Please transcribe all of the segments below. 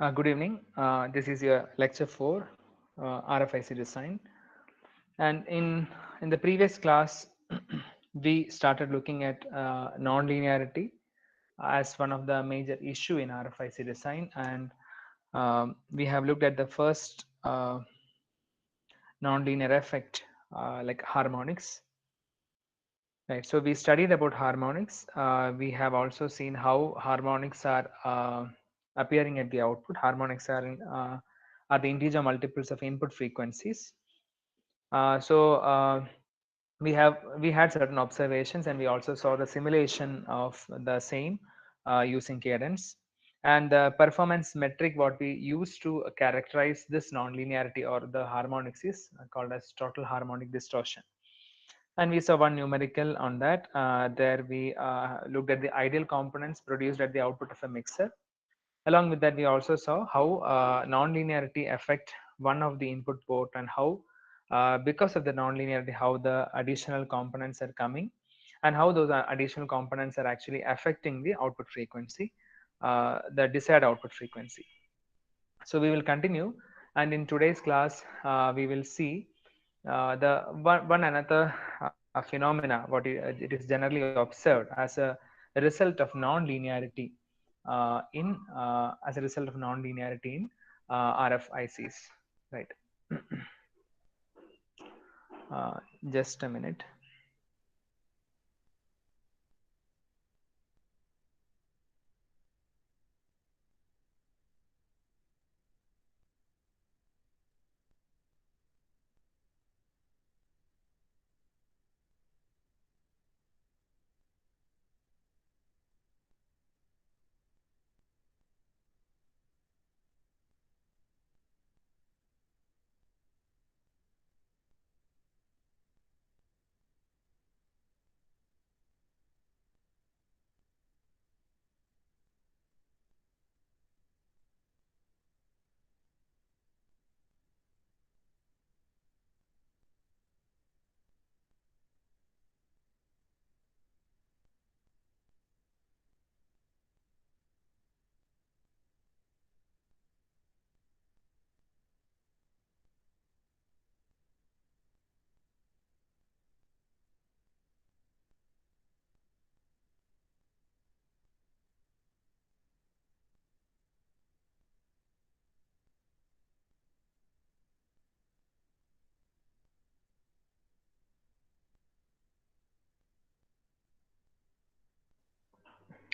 Good evening. This is your lecture 4, RFIC design. And in the previous class, we started looking at nonlinearity as one of the major issue in RFIC design, and we have looked at the first nonlinear effect like harmonics. Right. So we studied about harmonics. We have also seen how harmonics are appearing at the output. Harmonics are the integer multiples of input frequencies. So we had certain observations, and we also saw the simulation of the same using cadence. And the performance metric what we use to characterize this nonlinearity or the harmonics is called as total harmonic distortion. And we saw one numerical on that. There we looked at the ideal components produced at the output of a mixer. Along with that, we also saw how nonlinearity affect one of the input port, and how because of the nonlinearity, how the additional components are coming, and how those additional components are actually affecting the output frequency, the desired output frequency. So we will continue, and in today's class, we will see the one another phenomena what it is generally observed as a result of non-linearity as a result of non-linearity in RFICs, right? Just a minute.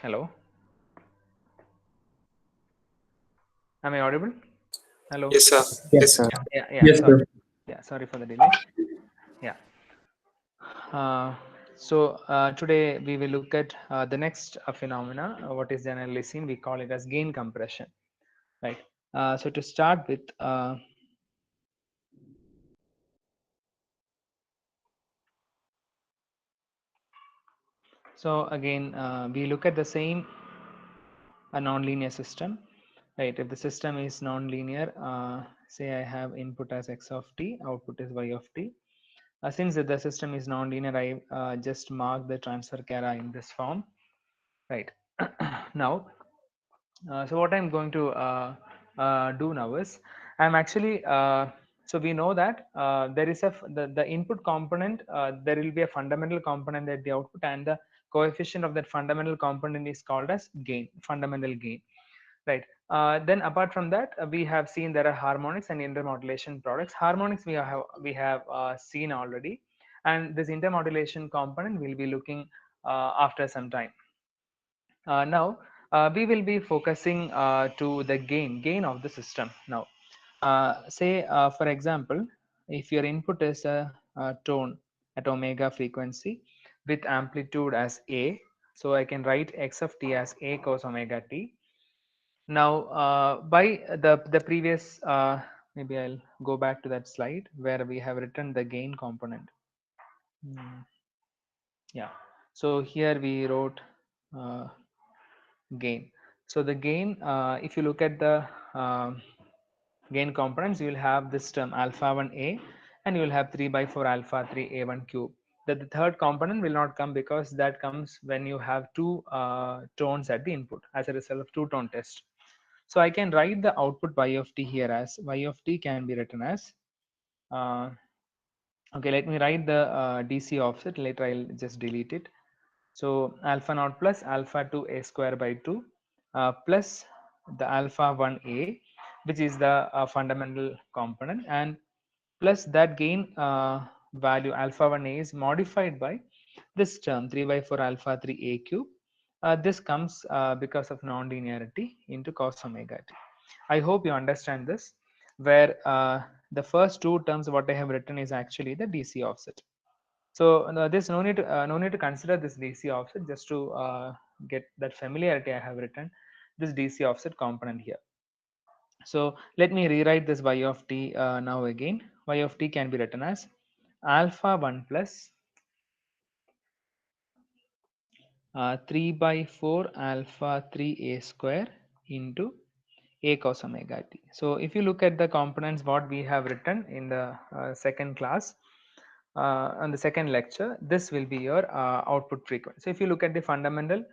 Hello, am I audible? Hello. Yes, sir. Yes, Yes, sir. sir. Yes, Sorry. sir. Yeah, sorry for the delay. Yeah. Uh, so today we will look at the next phenomena, what is generally seen. We call it as gain compression, right? So to start with, so again we look at the same a nonlinear system, right? If the system is nonlinear, say I have input as x of t, output is y of t. Since the system is nonlinear, I just mark the transfer chara in this form, right? Now, so what I'm going to do now is I'm actually so we know that there is the input component, there will be a fundamental component at the output, and the coefficient of that fundamental component is called as gain, fundamental gain, right? Then apart from that, we have seen there are harmonics and intermodulation products. Harmonics we have seen already, and this intermodulation component will be looking after some time. Now we will be focusing to the gain of the system. Now say for example, if your input is a tone at omega frequency with amplitude as a, so I can write x of t as a cos omega t. Now by the previous maybe I'll go back to that slide where we have written the gain component. Yeah, so here we wrote uh, gain. So the gain, if you look at the gain components, you will have this term alpha 1a, and you will have 3 by 4 alpha 3 a1 cube. The third component will not come because that comes when you have two tones at the input as a result of two tone test. So I can write the output y of t here as y of t can be written as uh, okay, let me write the DC offset. Later I'll just delete it. So alpha naught plus alpha 2 a square by 2 plus the alpha 1 a, which is the fundamental component, and plus that gain value alpha 1 a is modified by this term 3 by 4 alpha 3 a cube. This comes because of non-linearity into cos omega t. I hope you understand this, where the first two terms what I have written is actually the DC offset. So there's no need to consider this DC offset, just to get that familiarity. I have written this DC offset component here. So let me rewrite this y of t now again. Y of t can be written as alpha 1 plus 3 by 4 alpha 3 a square into a cos omega t. So if you look at the components what we have written in the second class, on the second lecture, this will be your output frequency. So if you look at the fundamental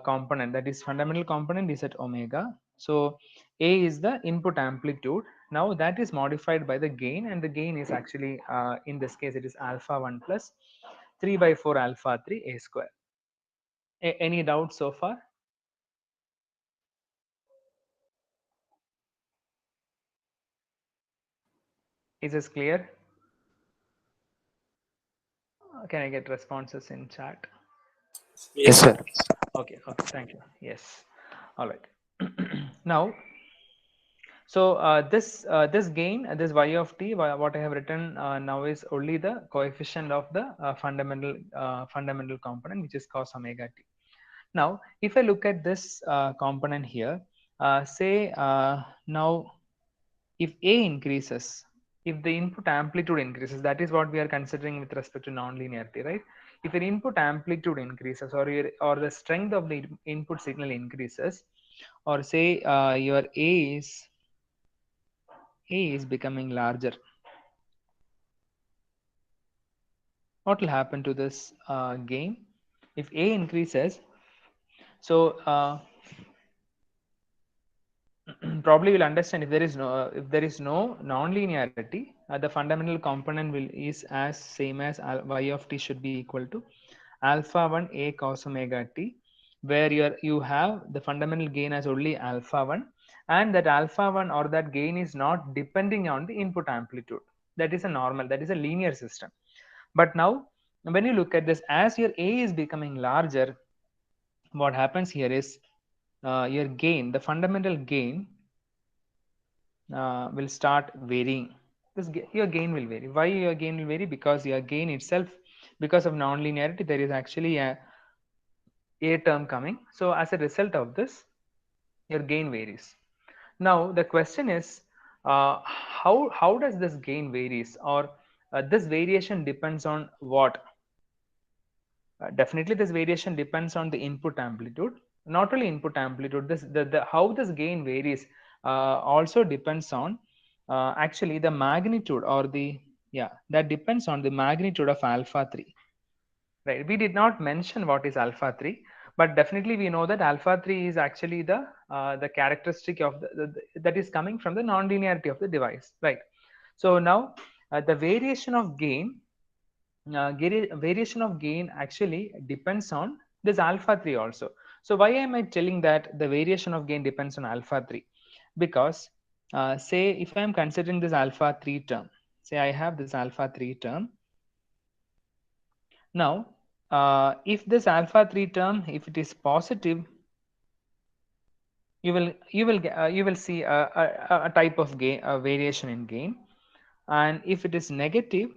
component, that is fundamental component is at omega. So a is the input amplitude. Now that is modified by the gain, and the gain is actually in this case it is alpha 1 plus 3 by 4 alpha 3 a square. Any doubts so far? Is this clear? Can I get responses in chat? Yes, sir. Okay, okay, thank you. Yes, all right. Now, so this gain, this y of t, what I have written now is only the coefficient of the fundamental component, which is cos omega t. Now, if I look at this component here, say now if a increases, if the input amplitude increases, that is what we are considering with respect to non-linearity, right? If your input amplitude increases, or the strength of the input signal increases, or say your a is becoming larger, what will happen to this gain? If a increases, so probably will understand, if there is no non-linearity, the fundamental component will is as same as y of t should be equal to alpha 1 a cos omega t, where you have the fundamental gain as only alpha 1, and that alpha 1 or that gain is not depending on the input amplitude. That is a normal, that is a linear system. But now when you look at this, as your a is becoming larger, what happens here is your gain, the fundamental gain will start varying. Your gain will vary. Why your gain will vary? Because your gain itself, because of non-linearity, there is actually a term coming. So as a result of this, your gain varies. Now the question is, how does this gain varies, or this variation depends on what? Definitely this variation depends on the input amplitude. Not only input amplitude, the how this gain varies also depends on actually the magnitude, or the, yeah, that depends on the magnitude of alpha 3, right? We did not mention what is alpha 3, but definitely we know that alpha 3 is actually the characteristic of that is coming from the non-linearity of the device, right? So now the variation of gain, variation of gain actually depends on this alpha 3 also. So why am I telling that the variation of gain depends on alpha 3? Because say if I am considering this alpha 3 term, say I have this alpha 3 term. Now if this alpha 3 term, if it is positive, you will see a type of gain, a variation in gain. And if it is negative,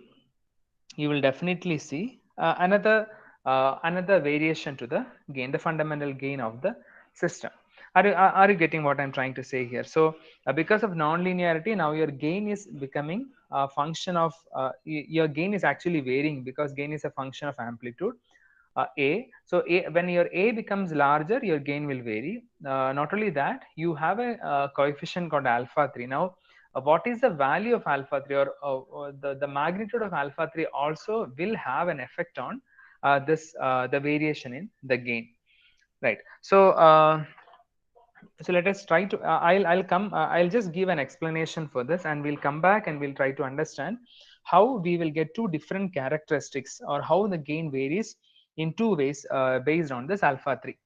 you will definitely see another variation to the gain, the fundamental gain of the system. Are you getting what I'm trying to say here? So because of non-linearity, now your gain is becoming a function of your gain is actually varying, because gain is a function of amplitude, a. So when your a becomes larger, your gain will vary. Not only that, you have a coefficient called alpha 3. Now what is the value of alpha 3, or the magnitude of alpha 3 also will have an effect on the variation in the gain, right? So So let us try to I'll just give an explanation for this, and we'll come back and we'll try to understand how we will get two different characteristics, or how the gain varies in two ways based on this alpha 3,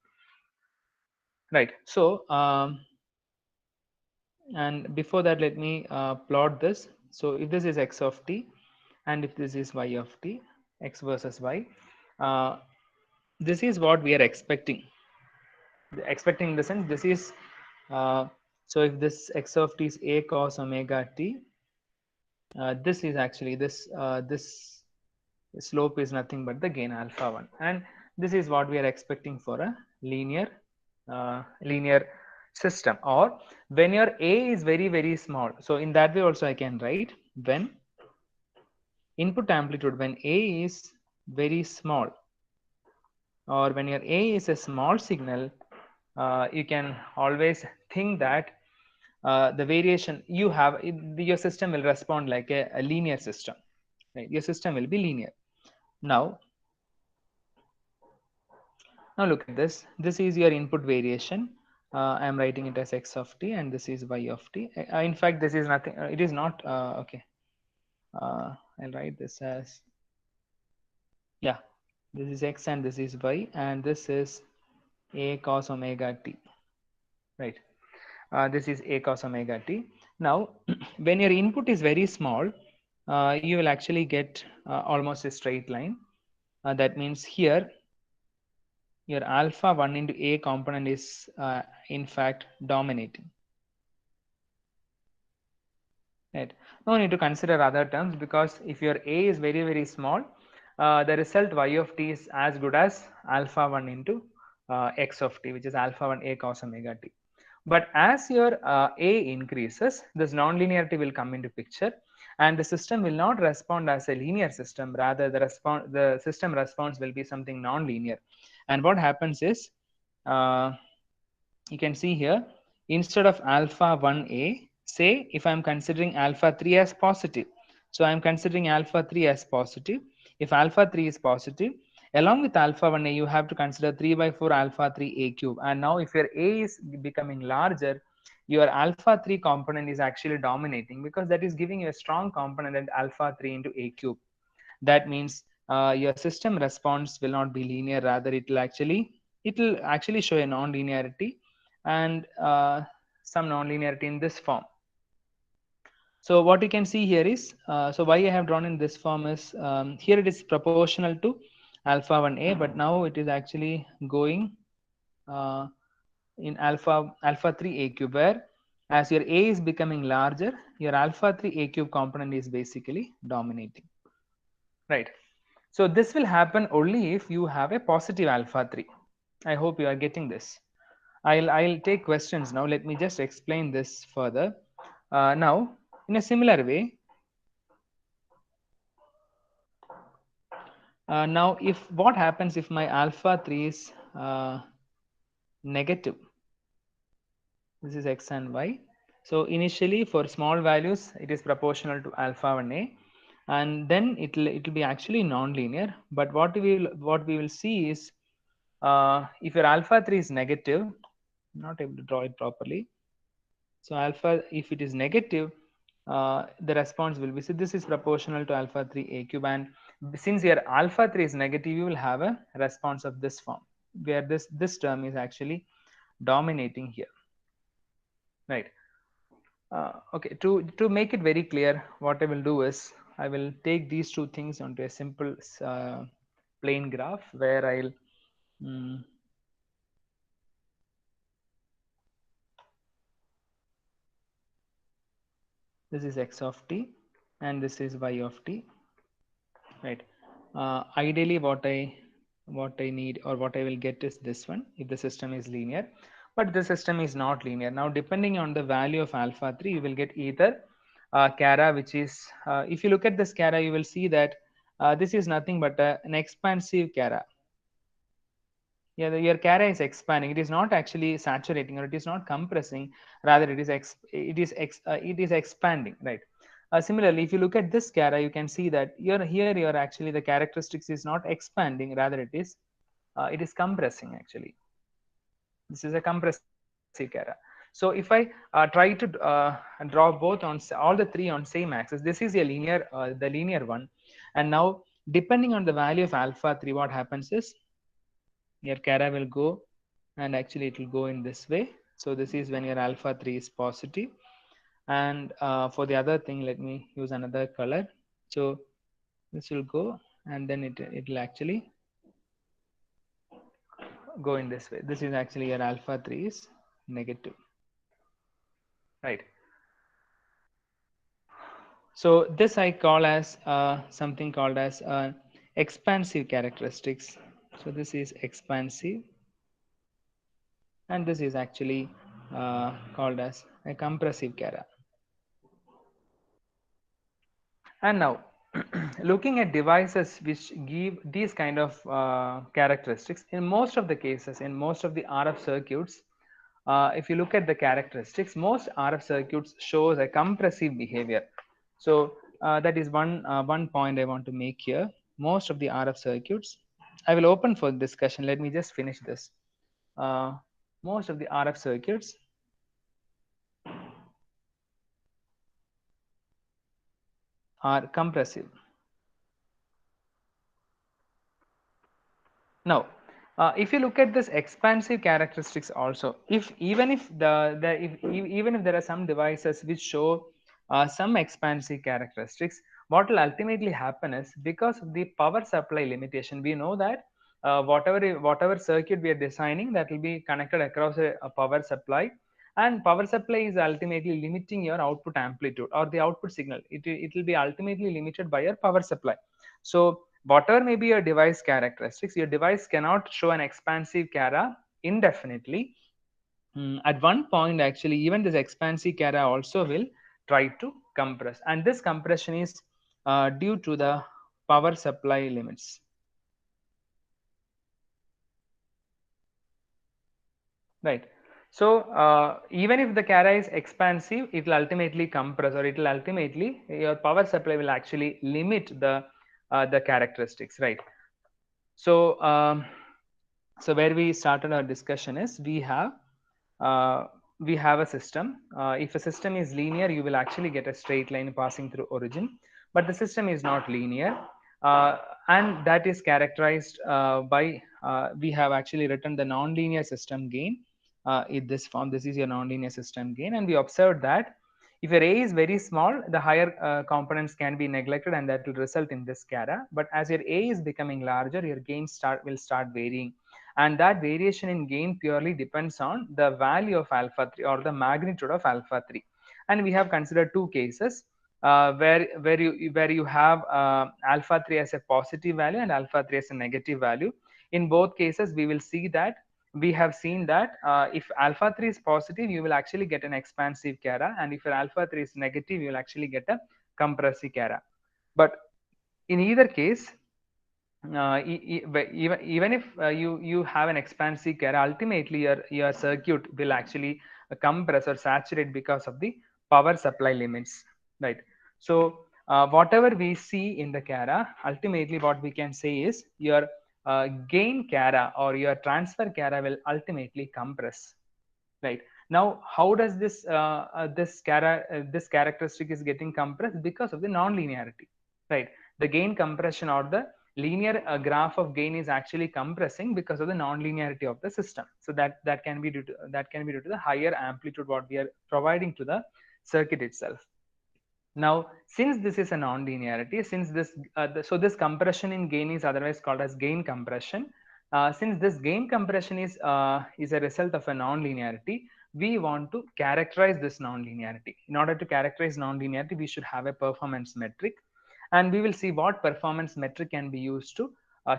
right? So and before that, let me plot this. So if this is x of t and if this is y of t, x versus y, uh, this is what we are expecting in the sense this is so if this x of t is a cos omega t, this is actually this slope is nothing but the gain alpha 1, and this is what we are expecting for a linear system, or when your a is very small. So in that way also I can write, when input amplitude, when a is very small, or when your a is a small signal, you can always think that the variation you have, your system will respond like a linear system, right? Your system will be linear. Now look at this. This is your input variation. I am writing it as x of t, and this is y of t. In fact, this is nothing. It is not. Okay. I'll write this as, yeah. This is x and this is y, and this is a cos omega t, right? This is a cos omega t. Now, when your input is very small, you will actually get almost a straight line. That means here your alpha 1 into a component is in fact dominating, right? No need to consider other terms, because if your a is very small, the result y of t is as good as alpha 1 into x of t, which is alpha 1 a cos omega t. But as your a increases, this nonlinearity will come into picture, and the system will not respond as a linear system. Rather, the system response will be something non-linear. And what happens is, uh, you can see here, instead of alpha 1a, say if I'm considering alpha 3 as positive, so I'm considering alpha 3 as positive. If alpha 3 is positive, along with alpha 1a, you have to consider 3 by 4 alpha 3 a cube. And now if your a is becoming larger, your alpha 3 component is actually dominating, because that is giving you a strong component at alpha 3 into a cube. That means your system response will not be linear. Rather, it will actually show a non-linearity, and some non-linearity in this form. So what you can see here is, so why I have drawn in this form is, here it is proportional to alpha 1a, but now it is actually going uh, in alpha 3 a cube, where as your a is becoming larger, your alpha 3 a cube component is basically dominating, right? So this will happen only if you have a positive alpha 3. I hope you are getting this. I'll take questions now. Let me just explain this further. Now, in a similar way, now if what happens if my alpha 3 is negative, this is x and y. So initially for small values, it is proportional to alpha 1a, and then it'll be actually non-linear. But what we will see is, if your alpha 3 is negative, I'm not able to draw it properly. So alpha, if it is negative, the response will be, so this is proportional to alpha 3 a cube, and since your alpha 3 is negative, you will have a response of this form, where this term is actually dominating here, right? Okay, to make it very clear, what I will do is, I will take these two things onto a simple plane graph, where I'll this is x of t and this is y of t, right? Ideally what I need, or what I will get, is this one if the system is linear. But the system is not linear. Now depending on the value of alpha 3, you will get either cara, which is, if you look at this cara, you will see that this is nothing but an expansive cara. Yeah, your cara is expanding. It is not actually saturating, or it is not compressing. Rather, it is expanding, right? Similarly, if you look at this cara, you can see that you're actually, the characteristics is not expanding. Rather, it is compressing. Actually, this is a compressive cara. Kara. So if I try to draw both on all the three on same axis, this is a linear, the linear one. And now depending on the value of alpha 3, what happens is your Kara will go, and actually it will go in this way. So this is when your alpha 3 is positive. And for the other thing, let me use another color. So this will go, and then it will actually go in this way. This is actually your alpha 3 is negative, right? So this I call as something called as expansive characteristics. So this is expansive, and this is actually called as a compressive Kara. And now looking at devices which give these kind of characteristics, in most of the cases, in most of the RF circuits, if you look at the characteristics, most RF circuits shows a compressive behavior. So that is one point I want to make here. Most of the RF circuits, I will open for discussion. Let me just finish this. Uh, most of the RF circuits are compressive. Now, if you look at this expansive characteristics also, if even if even if there are some devices which show some expansive characteristics, what will ultimately happen is, because of the power supply limitation, we know that whatever circuit we are designing, that will be connected across a power supply, and power supply is ultimately limiting your output amplitude or the output signal. It will be ultimately limited by your power supply. So whatever may be your device characteristics, your device cannot show an expansive Kara indefinitely. At one point, actually, even this expansive Kara also will try to compress, and this compression is due to the power supply limits. Right. So even if the Kara is expansive, it will ultimately compress, or it will ultimately, your power supply will actually limit the characteristics, right? So so where we started our discussion is, uh, we have a system. If a system is linear, you will actually get a straight line passing through origin, but the system is not linear, uh, and that is characterized by we have actually written the nonlinear system gain in this form. This is your nonlinear system gain, and we observed that if your A is very small, the higher components can be neglected, and that will result in this Kara. But as your A is becoming larger, your gain will start varying, and that variation in gain purely depends on the value of alpha 3 or the magnitude of alpha 3. And we have considered two cases where you have alpha 3 as a positive value and alpha 3 as a negative value. In both cases, we will see that we have seen that if alpha 3 is positive, you will actually get an expansive Kara, and if your alpha 3 is negative, you will actually get a compressive Kara. But in either case, even if you have an expansive Kara, ultimately your circuit will actually compress or saturate because of the power supply limits, right? So whatever we see in the Kara, ultimately what we can say is your gain Kara or your transfer Kara will ultimately compress, right? Now how does this characteristic is getting compressed? Because of the non-linearity, right? The gain compression or the linear graph of gain is actually compressing because of the non-linearity of the system. So that can be due to the higher amplitude what we are providing to the circuit itself. Now, since this is a non-linearity, since so this compression in gain is otherwise called as gain compression. Since this gain compression is a result of a non-linearity, we want to characterize this non-linearity. In order to characterize non-linearity, we should have a performance metric, and we will see what performance metric can be used to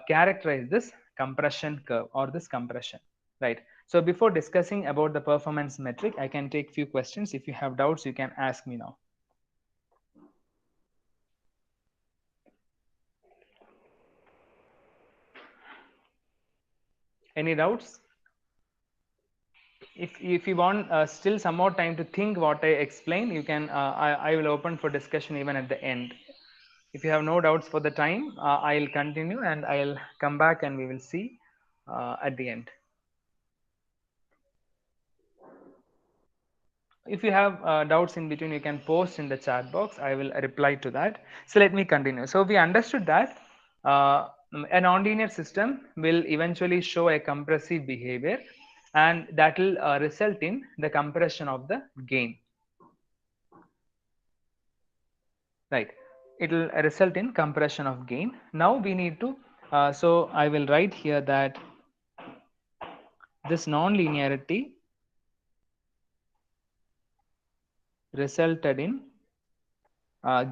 characterize this compression curve or this compression, right? So before discussing about the performance metric, I can take few questions. If you have doubts, you can ask me now. Any doubts? If you want still some more time to think what I explained, you can I will open for discussion even at the end. If you have no doubts for the time, I'll continue and I'll come back and we will see at the end. if you have doubts in between, you can post in the chat box. I will reply to that. So let me continue. So we understood that a nonlinear system will eventually show a compressive behavior, and that will result in the compression of the gain. Right, it will result in compression of gain. Now we need to so I will write here that this non-linearity resulted in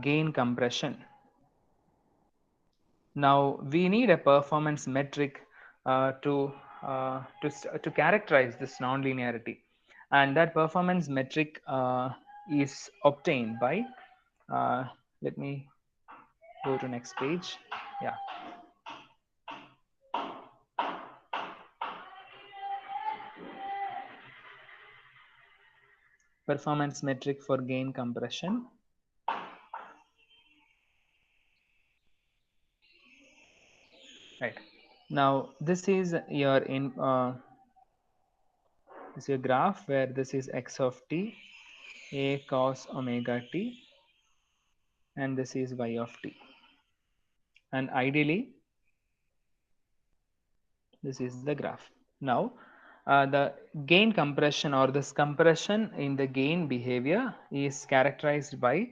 gain compression. Now we need a performance metric to characterize this non-linearity, and that performance metric is obtained by let me go to next page. Yeah, performance metric for gain compression. Right, now this is your this is your graph where this is x of t, a cos omega t, and this is y of t, and ideally this is the graph. Now the gain compression or this compression in the gain behavior is characterized by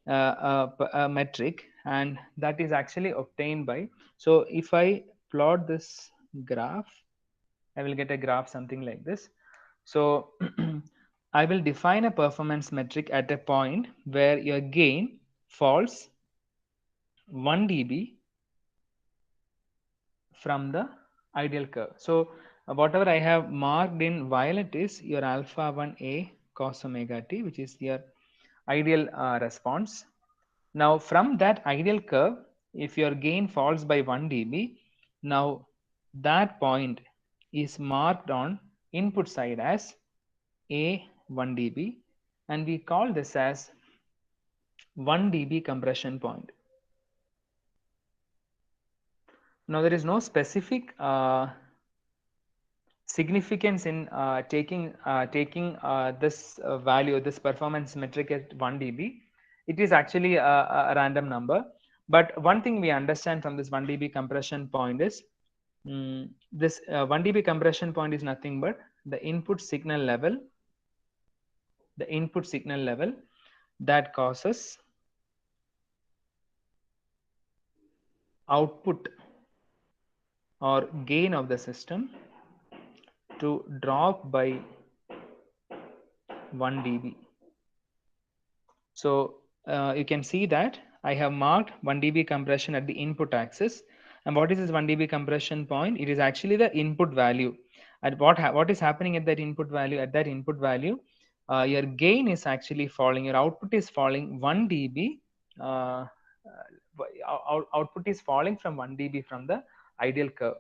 a metric, and that is actually obtained by, so if I plot this graph, I will get a graph something like this. So I will define a performance metric at a point where your gain falls 1 dB from the ideal curve. So whatever I have marked in violet is your alpha 1a cos omega t, which is your ideal response. Now from that ideal curve, if your gain falls by 1 dB, now that point is marked on input side as a 1 dB, and we call this as 1 dB compression point. Now there is no specific significance in taking this value, this performance metric at 1 dB. It is actually a random number, but one thing we understand from this 1 dB compression point is this 1 dB compression point is nothing but the input signal level, that causes output or gain of the system to drop by 1 dB. So you can see that I have marked 1 dB compression at the input axis. And what is this 1 dB compression point? It is actually the input value. At what is happening at that input value? At that input value, your gain is actually falling. Your output is falling 1 dB. Output is falling from 1 dB from the ideal curve.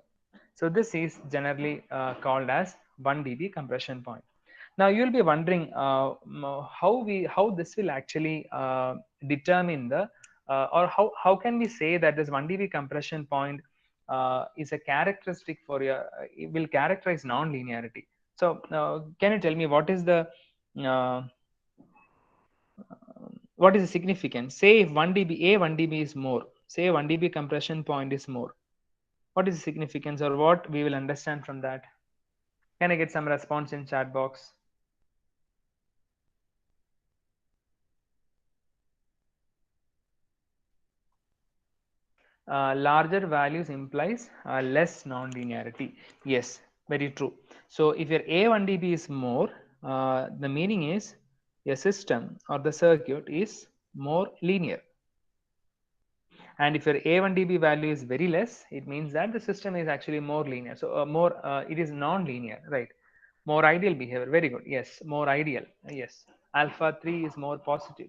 So this is generally called as 1 dB compression point. Now you'll be wondering how this will actually determine the or how can we say that this 1 dB compression point is a characteristic for your it will characterize non-linearity. So can you tell me what is the uh, significance? Say if 1 dB 1 dB is more, say 1 dB compression point is more, what is the significance or what we will understand from that? Can I get some response in chat box? Larger values implies less non-linearity. Yes, very true. So if your A1 dB is more, the meaning is your system or the circuit is more linear. And if your A1 dB value is very less, it means that the system is actually more linear. So it is non-linear, right? More ideal behavior. Very good. Yes, more ideal. Yes, alpha 3 is more positive.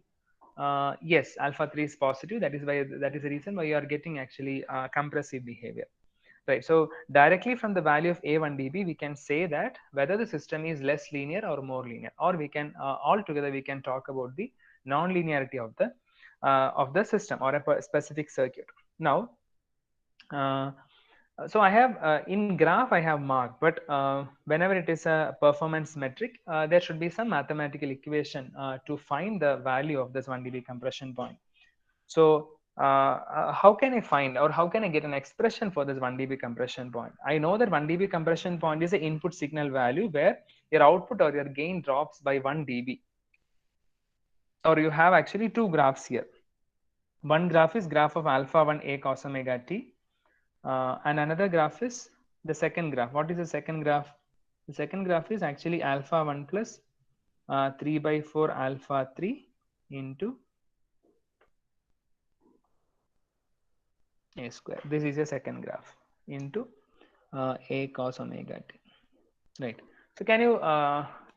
Yes, alpha 3 is positive. That is the reason why you are getting actually compressive behavior, right? So directly from the value of a1 dB, we can say that whether the system is less linear or more linear, or we can altogether we can talk about the non-linearity of the system or a specific circuit. Now So I have in graph I have mark, but whenever it is a performance metric, there should be some mathematical equation to find the value of this 1 dB compression point. So how can I find, or how can I get an expression for this 1 dB compression point? I know that 1 dB compression point is an input signal value where your output or your gain drops by 1 dB. Or you have actually two graphs here. One graph is graph of alpha 1 a cos omega t, and another graph is the second graph. What is the second graph? The second graph is actually alpha 1 plus 3 by 4 alpha 3 into a square. This is a second graph into a cos omega t. Right. So can you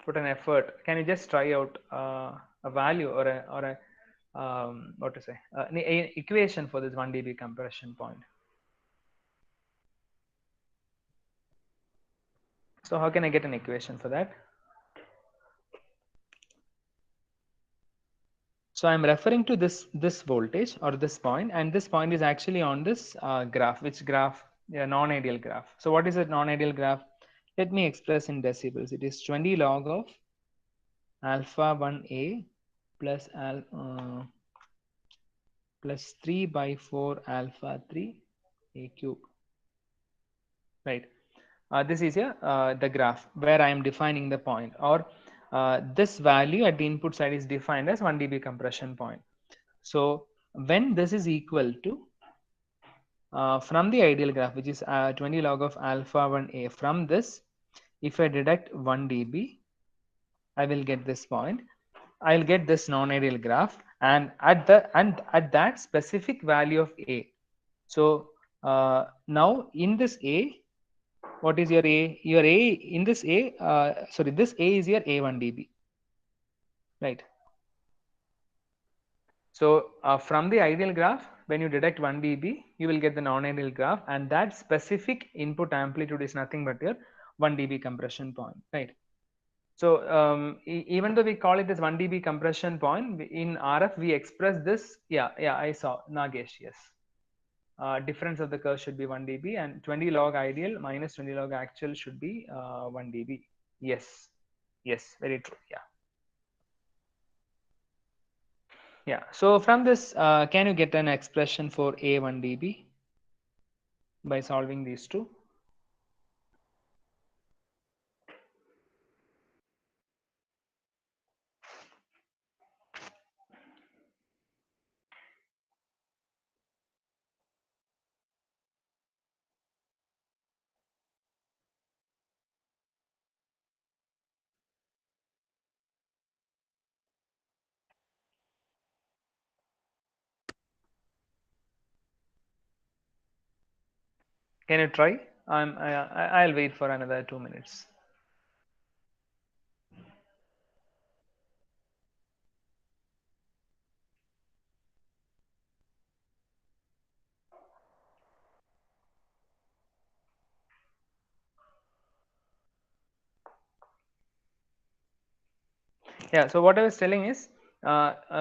put an effort? Can you just try out a value or a what to say, an equation for this 1 dB compression point? So how can I get an equation for that? So I'm referring to this voltage or this point, and this point is actually on this graph. Which graph? Yeah, non-ideal graph. So what is a non-ideal graph? Let me express in decibels. It is 20 log of alpha 1a plus plus 3 by 4 alpha 3 a cube. Right. This is the graph where I am defining the point, or this value at the input side is defined as 1 dB compression point. So when this is equal to from the ideal graph, which is 20 log of alpha 1a, from this, if I deduct 1 dB, I will get this point. I'll get this non-ideal graph, and at that specific value of a. So now in this a, what is your a? Your a in this a, sorry, this a is your a1 dB, right? So from the ideal graph, when you deduct 1 dB, you will get the non-ideal graph, and that specific input amplitude is nothing but your 1 dB compression point, right? So even though we call it as 1 dB compression point, in RF we express this. Yeah, I saw Nagesh. Yes, difference of the curve should be 1 dB, and 20 log ideal minus 20 log actual should be 1 dB. Yes, yes, very true. Yeah. So from this, can you get an expression for A1 dB by solving these two? Can you try? I'll wait for another 2 minutes. Yeah. So what I was telling is,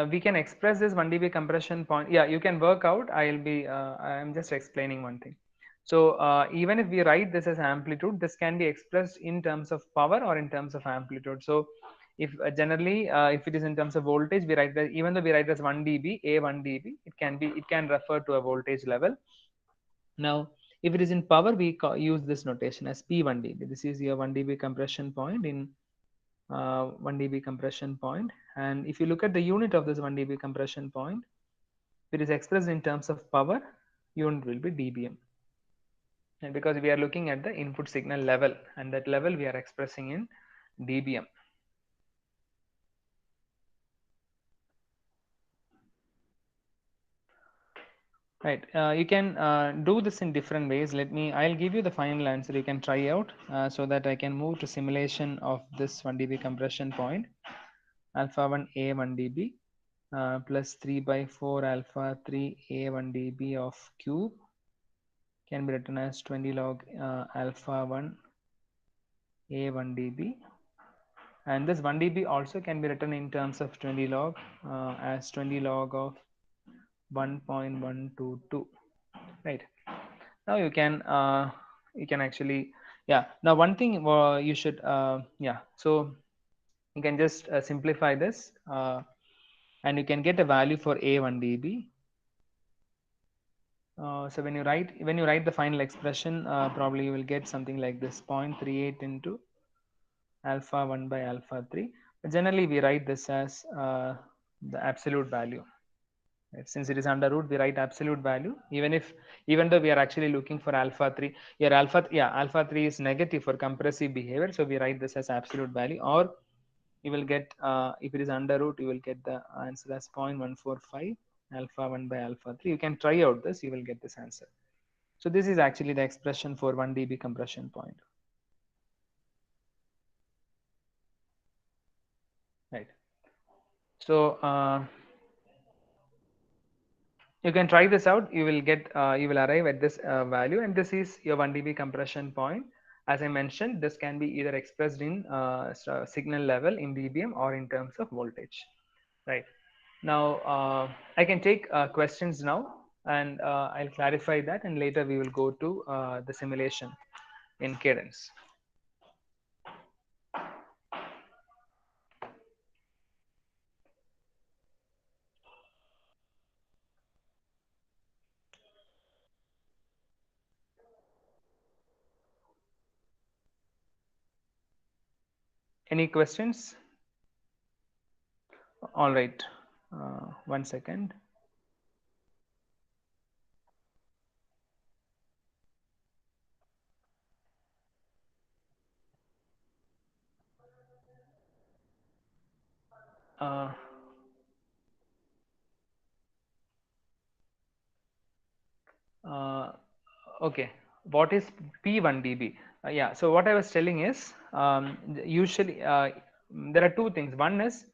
we can express this 1 dB compression point. Yeah, you can work out. I'm just explaining one thing. So even if we write this as amplitude, this can be expressed in terms of power or in terms of amplitude. So if generally if it is in terms of voltage, we write that, even though we write as 1 dB, a 1 dB, it can refer to a voltage level. Now if it is in power, we use this notation as P1 dB. This is your 1 dB compression point in 1 dB compression point. And if you look at the unit of this 1 dB compression point, if it is expressed in terms of power, unit will be dBm. And because we are looking at the input signal level, and that level we are expressing in dBm. Right. You can do this in different ways. I'll give you the final answer. You can try out so that I can move to simulation of this 1 dB compression point. Alpha 1 A 1 dB plus 3 by 4 alpha 3 A 1 dB of cube can be written as 20 log alpha 1 A 1 dB. And this 1 dB also can be written in terms of 20 log as 20 log of 1.122, right? Now you can actually, yeah. Now one thing you should, yeah. So you can just simplify this, and you can get a value for A1 dB. So when you write the final expression, probably you will get something like this: 0.38 into alpha 1 by alpha 3. But generally, we write this as the absolute value. Right? Since it is under root, we write absolute value. Even though we are actually looking for alpha 3, your alpha 3 is negative for compressive behavior. So we write this as absolute value, or you will get, if it is under root, you will get the answer as 0.145 alpha 1 by alpha 3. You can try out this, you will get this answer. So this is actually the expression for 1 dB compression point. Right. So you can try this out. You will get, you will arrive at this value, and this is your 1 dB compression point. As I mentioned, this can be either expressed in signal level in dBm or in terms of voltage. Right. Now I can take questions now, and I'll clarify that, and later we will go to the simulation in Cadence. Any questions? All right. 1 second. Uh, uh, okay, what is P1 dB? Yeah, so what I was telling is, usually there are two things. One is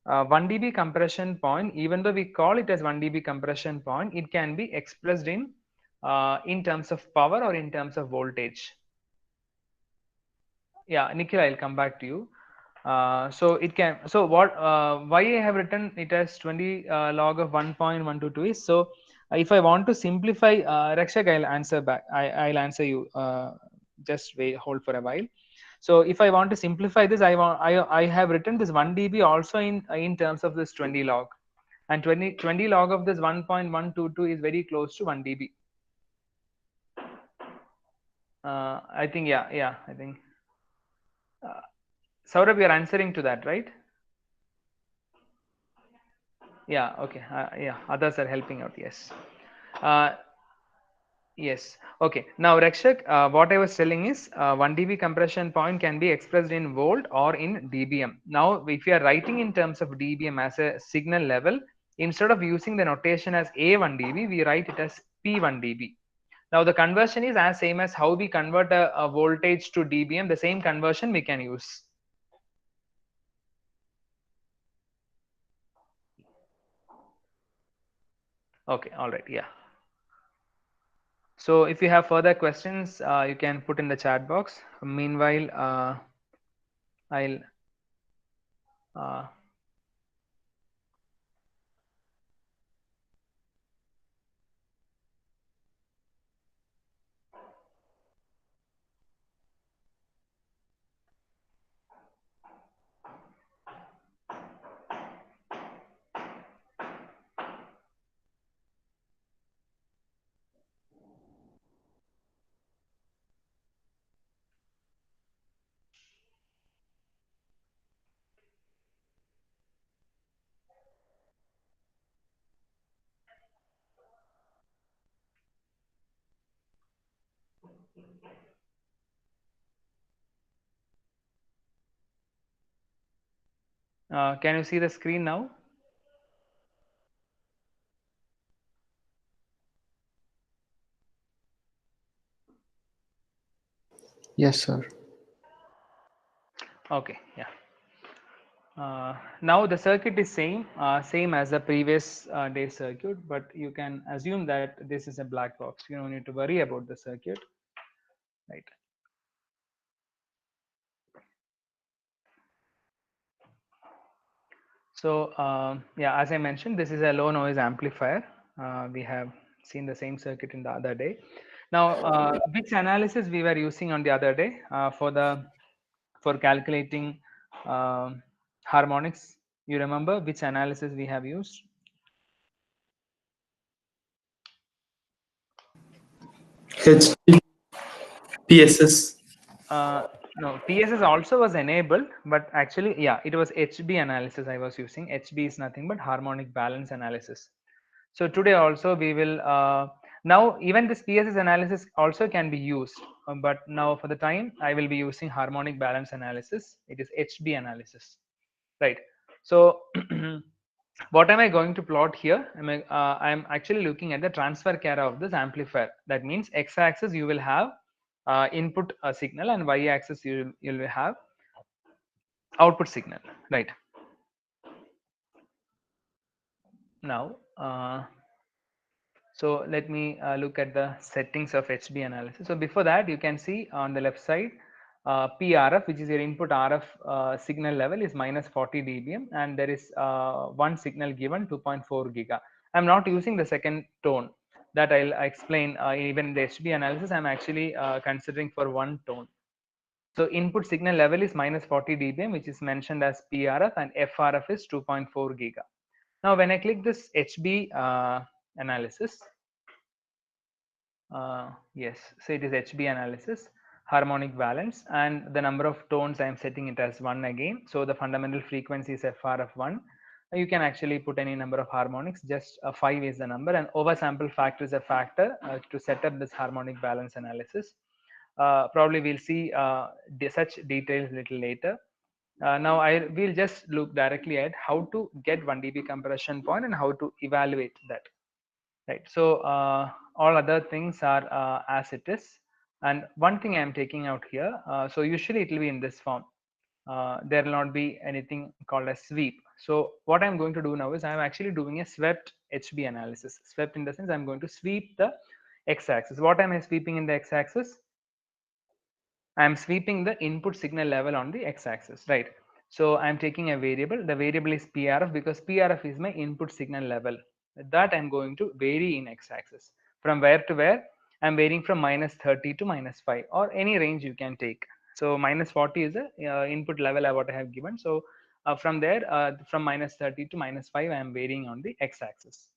1 dB compression point. Even though we call it as 1 dB compression point, it can be expressed in terms of power or in terms of voltage. Yeah, Nikhil, I'll come back to you. So it can, so what, why I have written it as 20 log of 1.122 is, so if I want to simplify, Rakshak, I'll answer back. I'll answer you. Just wait, hold for a while. So if I want to simplify this, I have written this 1 dB also in terms of this 20 log, and 20 log of this 1.122 is very close to 1 dB. I think, yeah, I think. Uh, Saurabh, you're answering to that, right? Yeah, okay. Yeah, others are helping out. Yes. Uh, yes. Okay. Now, Rakshak, what I was telling is 1 dB compression point can be expressed in volt or in dBm. Now, if you are writing in terms of dBm as a signal level, instead of using the notation as A1 dB, we write it as P1 dB. Now, the conversion is as same as how we convert a voltage to dBm. The same conversion we can use. Okay. All right. Yeah. So if you have further questions, you can put in the chat box. Meanwhile, I'll uh, can you see the screen now? Yes, sir. Okay, yeah. Now the circuit is same as the previous day circuit, but you can assume that this is a black box. You don't need to worry about the circuit, right? So yeah, as I mentioned, this is a low noise amplifier. We have seen the same circuit in the other day. Now, which analysis we were using on the other day for calculating um harmonics? You remember which analysis we have used? HD, PSS. Uh, no, PSS also was enabled, but actually, yeah, it was HB analysis I was using. HB is nothing but harmonic balance analysis. So today also we will, now even this PSS analysis also can be used, but now for the time I will be using harmonic balance analysis. It is HB analysis, right? So what am I going to plot here? I'm actually looking at the transfer curve of this amplifier. That means x-axis you will have input signal, and y-axis you will have output signal, right? Now, so let me look at the settings of HB analysis. So before that, you can see on the left side, PRF, which is your input RF signal level, is minus 40 dBm, and there is one signal given 2.4 giga. I'm not using the second tone, that I'll explain. Even in the HB analysis, I'm actually considering for one tone. So input signal level is minus 40 dBm, which is mentioned as PRF, and FRF is 2.4 giga. Now, when I click this HB analysis, yes, so it is HB analysis, harmonic balance, and the number of tones I am setting it as 1 again. So the fundamental frequency is FRF1. You can actually put any number of harmonics, just 5 is the number, and oversample factor is a factor to set up this harmonic balance analysis. Probably we'll see such details little later. Now I will just look directly at how to get 1 dB compression point and how to evaluate that, right? So all other things are as it is, and one thing I am taking out here, so usually it will be in this form. There will not be anything called a sweep. So what I'm going to do now is I'm actually doing a swept HB analysis. Swept in the sense I'm going to sweep the x-axis. What am I sweeping in the x-axis? I'm sweeping the input signal level on the x-axis, right? So I'm taking a variable. The variable is PRF because PRF is my input signal level. That I'm going to vary in x-axis. From where to where? I'm varying from minus 30 to minus 5, or any range you can take. So minus 40 is the input level what I have given. So from there, from minus 30 to minus 5, I am varying on the x-axis.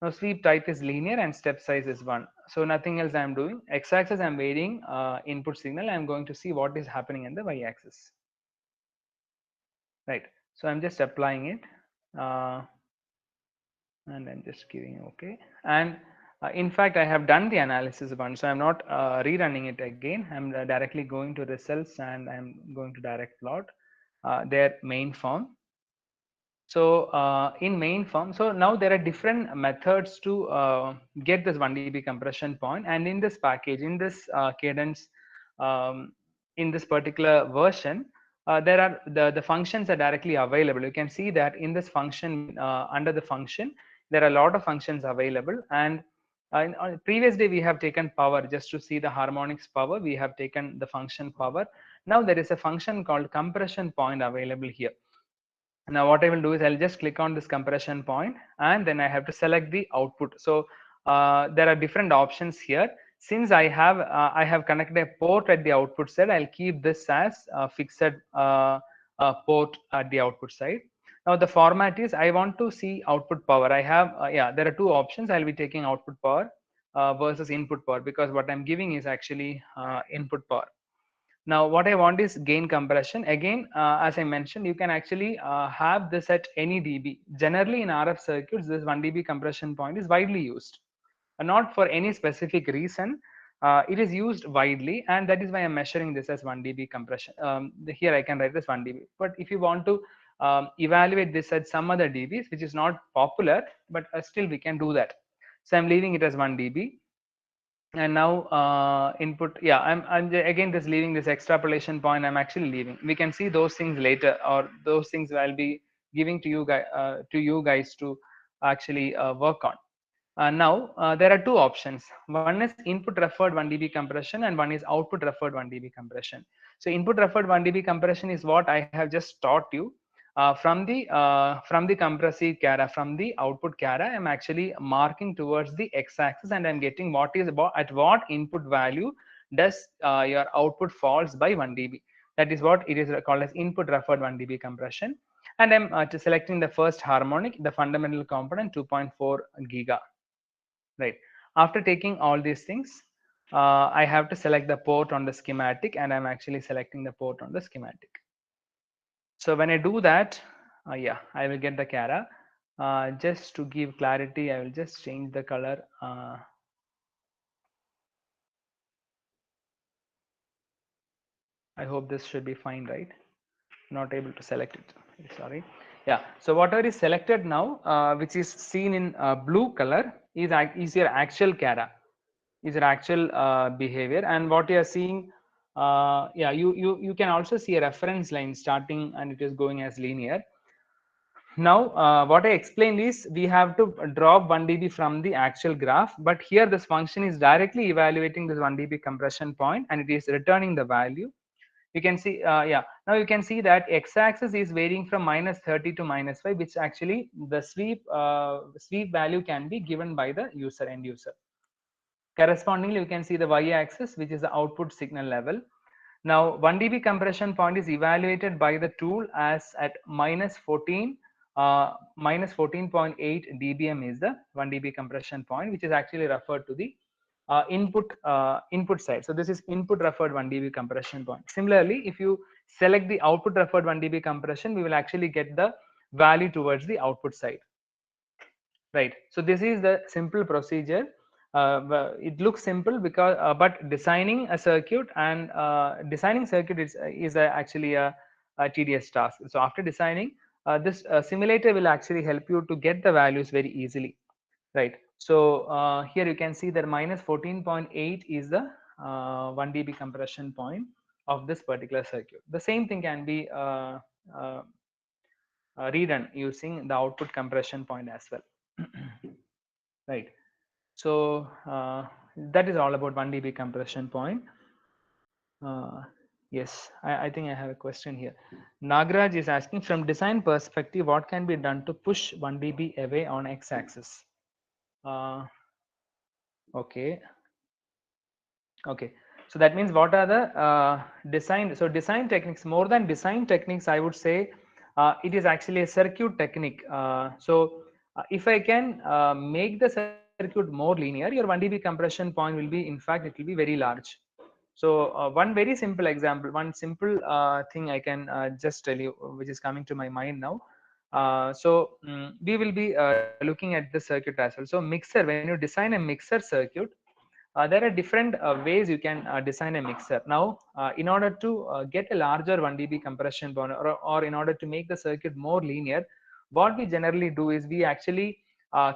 Now sweep type is linear and step size is 1. So nothing else I am doing. X-axis I am varying input signal. I am going to see what is happening in the y-axis. Right. So I'm just applying it. And I'm just giving OK. And in fact, I have done the analysis once. So I'm not rerunning it again. I'm directly going to results and I'm going to direct plot their main form. So in main form, so now there are different methods to get this 1 dB compression point, and in this package, in this cadence, in this particular version, there are the functions are directly available. You can see that in this function, under the function, there are a lot of functions available. And on the previous day we have taken power just to see the harmonics power. We have taken the function power. Now there is a function called compression point available here. Now what I will do is I'll just click on this compression point, and then I have to select the output. So there are different options here. Since I have connected a port at the output side, I'll keep this as a fixed port at the output side. Now the format is I want to see output power. I have yeah, there are two options. I'll be taking output power versus input power, because what I'm giving is actually input power. Now what I want is gain compression. Again, as I mentioned, you can actually have this at any dB. Generally in RF circuits, this 1 dB compression point is widely used, not for any specific reason. It is used widely, and that is why I'm measuring this as 1 dB compression. Here I can write this 1 dB, but if you want to evaluate this at some other dBs, which is not popular, but still we can do that. So I'm leaving it as 1 dB. And now input, yeah, I'm again just leaving this extrapolation point. I'm actually leaving. We can see those things later, or those things I'll be giving to you guys to actually work on. Now there are two options. One is input referred 1 dB compression, and one is output referred 1 dB compression. So input referred 1 dB compression is what I have just taught you. from the compressive Cara, from the output Cara, I'm actually marking towards the x-axis, and I'm getting what is about at what input value does your output falls by 1 dB. That is what it is called as input referred 1 dB compression. And I'm selecting the first harmonic, the fundamental component 2.4 giga. Right. After taking all these things, I have to select the port on the schematic, and I'm actually selecting the port on the schematic. So when I do that, yeah, I will get the Cara. Just to give clarity, I will just change the color. I hope this should be fine, right? Not able to select it. Sorry. Yeah. So whatever is selected now, which is seen in blue color, is your actual Cara, is your actual behavior. And what you are seeing, yeah, you can also see a reference line starting, and it is going as linear. Now, what I explained is we have to drop 1 dB from the actual graph, but here this function is directly evaluating this 1 dB compression point, and it is returning the value. You can see, yeah, now you can see that x-axis is varying from -30 to -5, which actually the sweep value can be given by the user, end user. Correspondingly, you can see the y-axis, which is the output signal level. Now, 1 dB compression point is evaluated by the tool as at -14, -14.8 dBm is the 1 dB compression point, which is actually referred to the input side. So this is input referred 1 dB compression point. Similarly, if you select the output referred 1 dB compression, we will actually get the value towards the output side. Right. So this is the simple procedure. It looks simple because but designing a circuit and designing circuit is actually a tedious task. So after designing, this simulator will actually help you to get the values very easily. Right. So here you can see that -14.8 is the 1 dB compression point of this particular circuit. The same thing can be uh, redone using the output compression point as well. Right. So that is all about 1 dB compression point. Yes, I think I have a question here. Nagraj is asking, from design perspective, what can be done to push 1 dB away on x-axis? Okay. Okay. So that means what are the design? So design techniques, more than design techniques, I would say it is actually a circuit technique. If I can make the circuit more linear, your 1 dB compression point will be, in fact, it will be very large. So one very simple example, one simple thing I can just tell you, which is coming to my mind now. We will be looking at the circuit as well. So mixer, when you design a mixer circuit, there are different ways you can design a mixer. Now, in order to get a larger 1 dB compression point, or in order to make the circuit more linear, what we generally do is we actually, I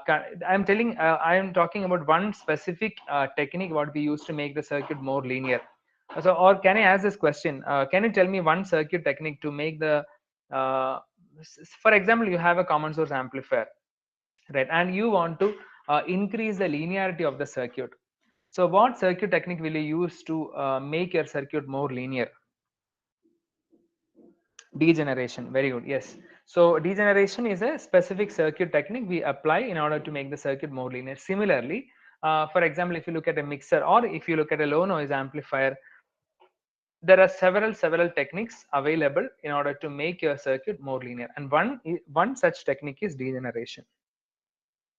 am talking about one specific technique what we use to make the circuit more linear. So, or can I ask this question? Can you tell me one circuit technique to make the, for example, you have a common source amplifier, right, and you want to increase the linearity of the circuit. So what circuit technique will you use to make your circuit more linear? Degeneration. Very good. Yes. So degeneration is a specific circuit technique we apply in order to make the circuit more linear. Similarly, for example, if you look at a mixer, or if you look at a low noise amplifier, there are several techniques available in order to make your circuit more linear, and one such technique is degeneration.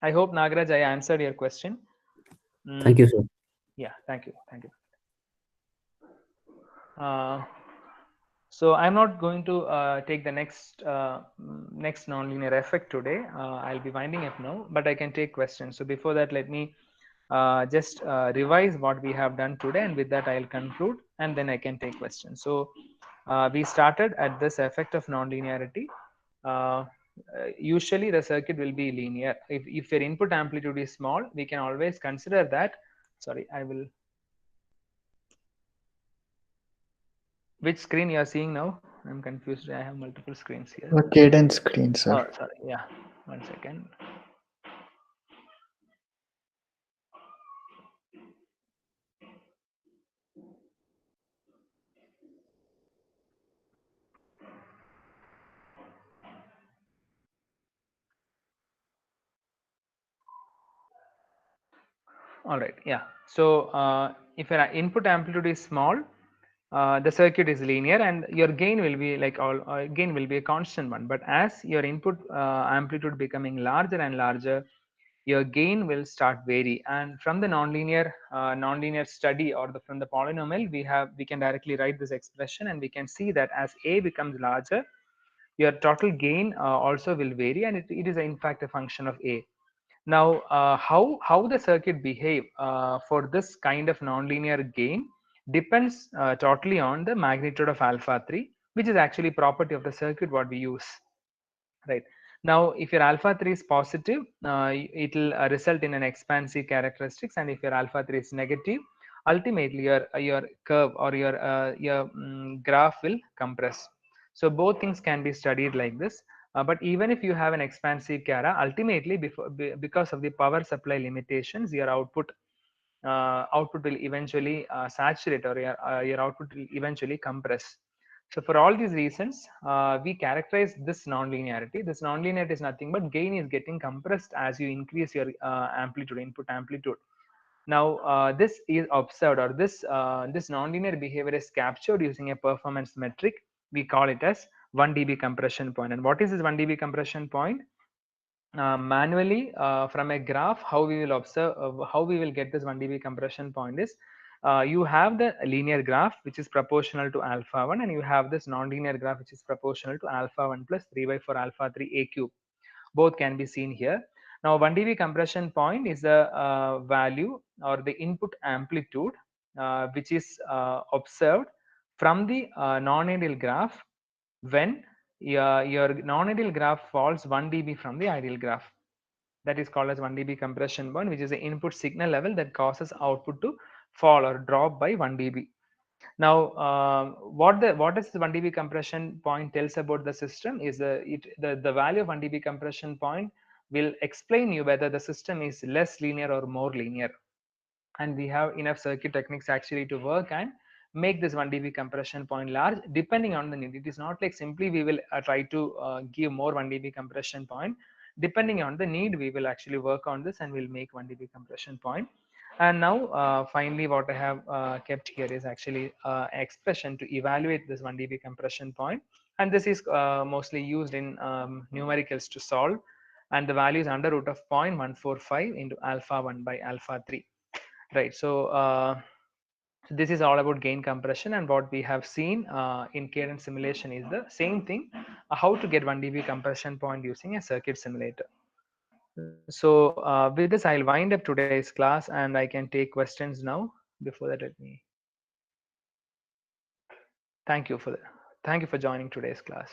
I hope, Nagraj, I answered your question. Thank you, sir. Yeah, thank you. Uh, so I'm not going to take the next nonlinear effect today. I'll be winding up now, but I can take questions. So before that, let me just revise what we have done today, and with that I'll conclude, and then I can take questions. So we started at this effect of nonlinearity. Usually the circuit will be linear. If your input amplitude is small, we can always consider that. Sorry, I will. Which screen you are seeing now? I'm confused. I have multiple screens here. The cadence screen, sir. Oh, sorry. Yeah, 1 second. All right, yeah. So if your input amplitude is small, the circuit is linear and your gain will be like all gain will be a constant one. But as your input amplitude becoming larger and larger, your gain will start vary. And from the nonlinear study or from the polynomial, we can directly write this expression, and we can see that as a becomes larger, your total gain also will vary, and it is in fact a function of a. Now, how the circuit behave for this kind of nonlinear gain depends totally on the magnitude of alpha 3, which is actually property of the circuit what we use, right? Now, if your alpha 3 is positive, it will result in an expansive characteristics, and if your alpha 3 is negative, ultimately your curve or your graph will compress. So both things can be studied like this. But even if you have an expansive chara, ultimately because of the power supply limitations, your output will eventually saturate, or your output will eventually compress. So for all these reasons, we characterize this nonlinearity. This nonlinearity is nothing but gain is getting compressed as you increase your amplitude, input amplitude. Now, this is observed, or this nonlinear behavior is captured using a performance metric. We call it as 1 dB compression point. And what is this 1 dB compression point? Manually from a graph, how we will observe, how we will get this 1 dB compression point is, you have the linear graph which is proportional to alpha 1, and you have this nonlinear graph which is proportional to alpha 1 plus 3 by 4 alpha 3 a cube. Both can be seen here. Now 1 dB compression point is the value or the input amplitude which is observed from the non-ideal graph when your non-ideal graph falls 1 dB from the ideal graph. That is called as 1 dB compression point, which is the input signal level that causes output to fall or drop by 1 dB. Now, what does the 1 dB compression point tells about the system is the value of 1 dB compression point will explain you whether the system is less linear or more linear. And we have enough circuit techniques actually to work and make this 1 dB compression point large depending on the need. It is not like simply we will try to give more 1 dB compression point. Depending on the need, we will actually work on this and we'll make 1 dB compression point. And now finally what I have kept here is actually expression to evaluate this 1 dB compression point, and this is mostly used in numericals to solve, and the value is under root of 0.145 into alpha 1 by alpha 3, right? So this is all about gain compression, and what we have seen in cadence simulation is the same thing, how to get 1 dB compression point using a circuit simulator. So with this I'll wind up today's class and I can take questions now. Before that, let me thank you for joining today's class.